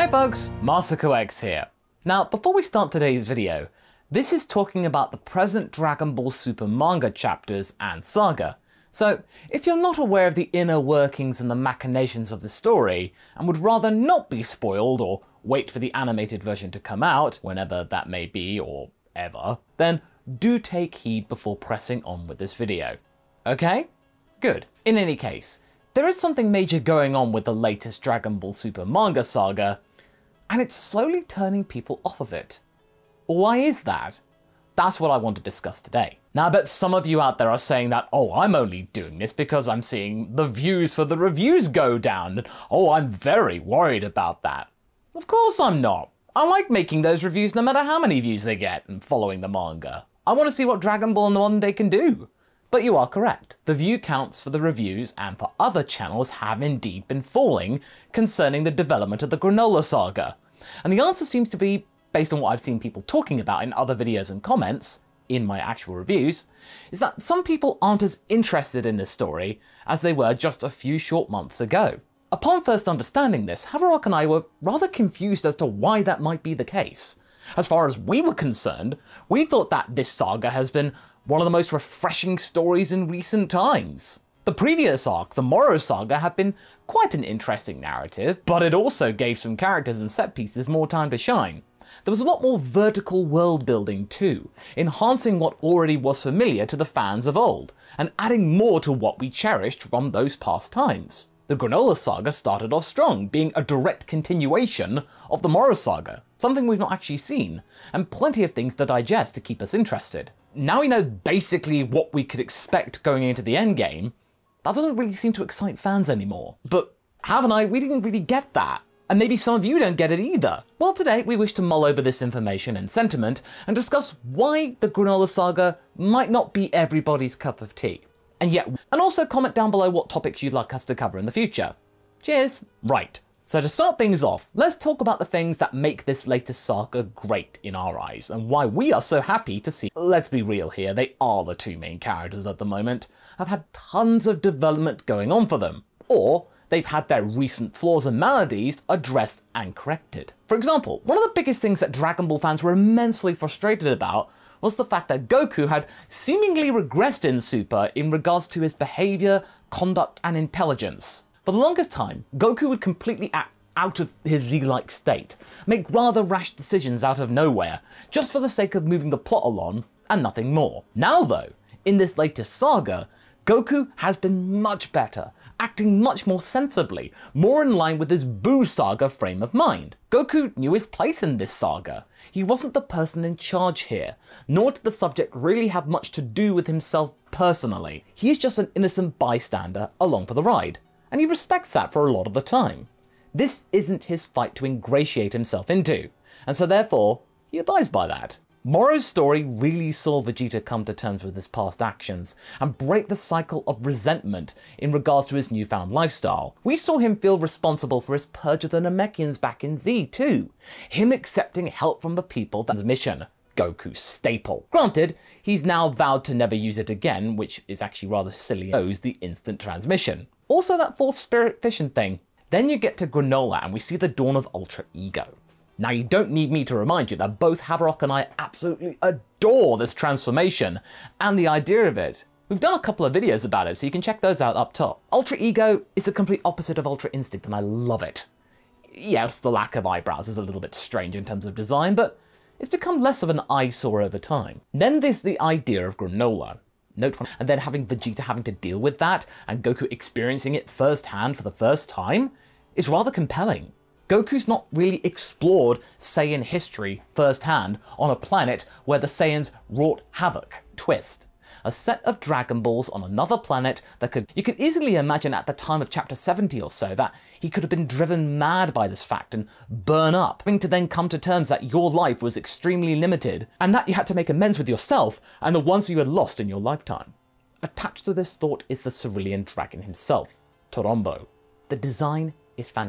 Hey folks, MasterCoX here. Now, before we start today's video, this is talking about the present Dragon Ball Super manga chapters and saga. So, if you're not aware of the inner workings and the machinations of the story, and would rather not be spoiled or wait for the animated version to come out, whenever that may be or ever, then do take heed before pressing on with this video. Okay? Good. In any case, there is something major going on with the latest Dragon Ball Super manga saga, and it's slowly turning people off of it. Why is that? That's what I want to discuss today. Now, I bet some of you out there are saying that, oh, I'm only doing this because I'm seeing the views for the reviews go down, and oh, I'm very worried about that. Of course I'm not. I like making those reviews no matter how many views they get and following the manga. I want to see what Dragon Ball in the modern day can do. But you are correct. The view counts for the reviews and for other channels have indeed been falling concerning the development of the Granolah Saga. And the answer seems to be, based on what I've seen people talking about in other videos and comments, in my actual reviews, is that some people aren't as interested in this story as they were just a few short months ago. Upon first understanding this, Haverock and I were rather confused as to why that might be the case. As far as we were concerned, we thought that this saga has been one of the most refreshing stories in recent times. The previous arc, the Moro Saga, had been quite an interesting narrative, but it also gave some characters and set pieces more time to shine. There was a lot more vertical world building too, enhancing what already was familiar to the fans of old, and adding more to what we cherished from those past times. The Granolah Saga started off strong, being a direct continuation of the Moro Saga, something we've not actually seen, and plenty of things to digest to keep us interested. Now we know basically what we could expect going into the endgame, that doesn't really seem to excite fans anymore. But Hav and I, we didn't really get that. And maybe some of you don't get it either. Well, today we wish to mull over this information and sentiment and discuss why the Granolah Saga might not be everybody's cup of tea. And also comment down below what topics you'd like us to cover in the future. Cheers! Right, so to start things off, let's talk about the things that make this latest saga great in our eyes, and why we are so happy to see. Let's be real here, they are the two main characters at the moment, have had tons of development going on for them, or they've had their recent flaws and maladies addressed and corrected. For example, one of the biggest things that Dragon Ball fans were immensely frustrated about was the fact that Goku had seemingly regressed in Super in regards to his behaviour, conduct and intelligence. For the longest time, Goku would completely act out of his Z-like state, make rather rash decisions out of nowhere, just for the sake of moving the plot along and nothing more. Now though, in this latest saga, Goku has been much better, acting much more sensibly, more in line with his Buu Saga frame of mind. Goku knew his place in this saga. He wasn't the person in charge here, nor did the subject really have much to do with himself personally. He is just an innocent bystander along for the ride, and he respects that for a lot of the time. This isn't his fight to ingratiate himself into, and so therefore, he abides by that. Moro's story really saw Vegeta come to terms with his past actions and break the cycle of resentment in regards to his newfound lifestyle. We saw him feel responsible for his purge of the Namekians back in Z too. Him accepting help from the people, that's mission. Goku's staple. Granted, he's now vowed to never use it again, which is actually rather silly, knows the instant transmission. Also that fourth spirit fission thing. Then you get to Granolah and we see the dawn of Ultra Ego. Now you don't need me to remind you that both Haverock and I absolutely adore this transformation and the idea of it. We've done a couple of videos about it, so you can check those out up top. Ultra Ego is the complete opposite of Ultra Instinct and I love it. Yes, the lack of eyebrows is a little bit strange in terms of design, but it's become less of an eyesore over time. Then there's the idea of Granolah. And then having Vegeta having to deal with that and Goku experiencing it firsthand for the first time is rather compelling. Goku's not really explored Saiyan history firsthand on a planet where the Saiyans wrought havoc. Twist. A set of Dragon Balls on another planet that you could easily imagine at the time of chapter 70 or so that he could have been driven mad by this fact and burn up, having to then come to terms that your life was extremely limited and that you had to make amends with yourself and the ones you had lost in your lifetime. Attached to this thought is the Cerulean Dragon himself, Torombo. The design is fantastic.